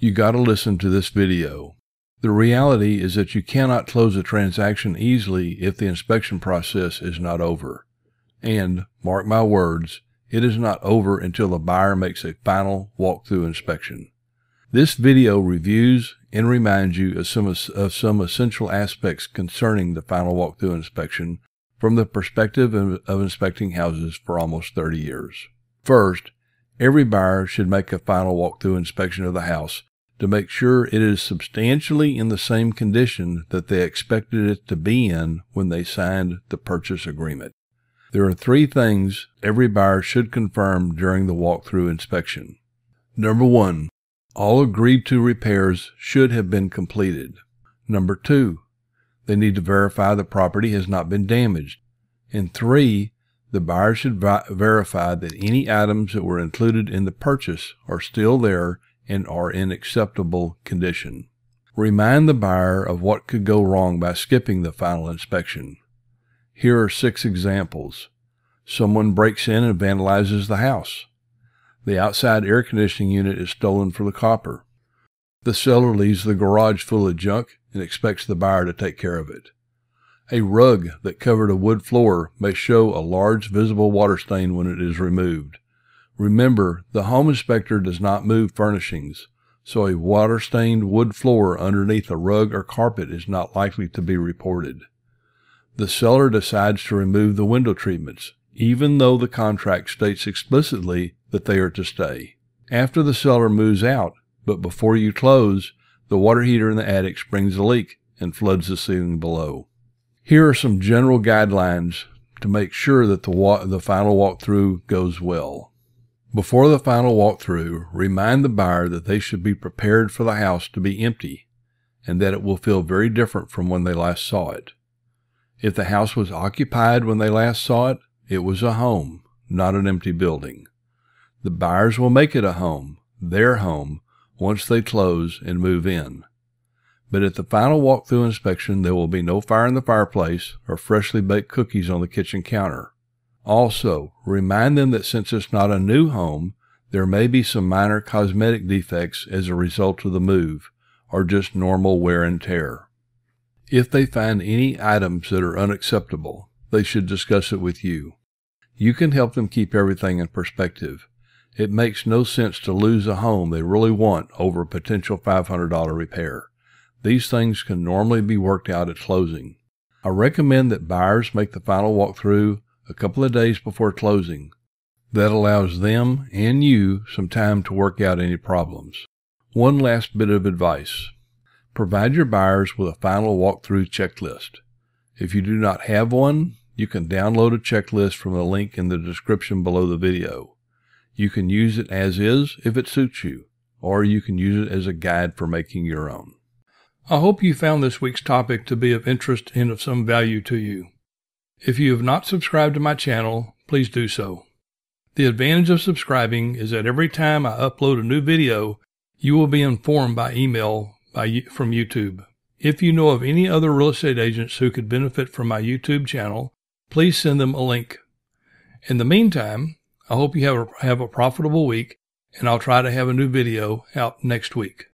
You gotta listen to this video. The reality is that you cannot close a transaction easily if the inspection process is not over. And, mark my words, it is not over until the buyer makes a final walkthrough inspection. This video reviews and reminds you of some essential aspects concerning the final walkthrough inspection from the perspective of inspecting houses for almost 30 years. First, every buyer should make a final walkthrough inspection of the house to make sure it is substantially in the same condition that they expected it to be in when they signed the purchase agreement. There are 3 things every buyer should confirm during the walkthrough inspection. Number 1, all agreed to repairs should have been completed. Number 2, they need to verify the property has not been damaged. And 3, the buyer should verify that any items that were included in the purchase are still there and are in acceptable condition. Remind the buyer of what could go wrong by skipping the final inspection. Here are 6 examples. Someone breaks in and vandalizes the house. The outside air conditioning unit is stolen for the copper. The seller leaves the garage full of junk and expects the buyer to take care of it. A rug that covered a wood floor may show a large visible water stain when it is removed. Remember, the home inspector does not move furnishings, so a water-stained wood floor underneath a rug or carpet is not likely to be reported. The seller decides to remove the window treatments, even though the contract states explicitly that they are to stay. After the seller moves out, but before you close, the water heater in the attic springs a leak and floods the ceiling below. Here are some general guidelines to make sure that the final walkthrough goes well. Before the final walkthrough, remind the buyer that they should be prepared for the house to be empty and that it will feel very different from when they last saw it. If the house was occupied when they last saw it, it was a home, not an empty building. The buyers will make it a home, their home, once they close and move in. But at the final walkthrough inspection, there will be no fire in the fireplace or freshly baked cookies on the kitchen counter. Also, remind them that since it's not a new home, there may be some minor cosmetic defects as a result of the move, or just normal wear and tear. If they find any items that are unacceptable, they should discuss it with you. You can help them keep everything in perspective. It makes no sense to lose a home they really want over a potential $500 repair. These things can normally be worked out at closing. I recommend that buyers make the final walkthrough a couple of days before closing. That allows them and you some time to work out any problems. One last bit of advice. Provide your buyers with a final walkthrough checklist. If you do not have one, you can download a checklist from the link in the description below the video. You can use it as is if it suits you, or you can use it as a guide for making your own. I hope you found this week's topic to be of interest and of some value to you. If you have not subscribed to my channel, please do so. The advantage of subscribing is that every time I upload a new video, you will be informed by email from YouTube. If you know of any other real estate agents who could benefit from my YouTube channel, please send them a link. In the meantime, I hope you have a profitable week, and I'll try to have a new video out next week.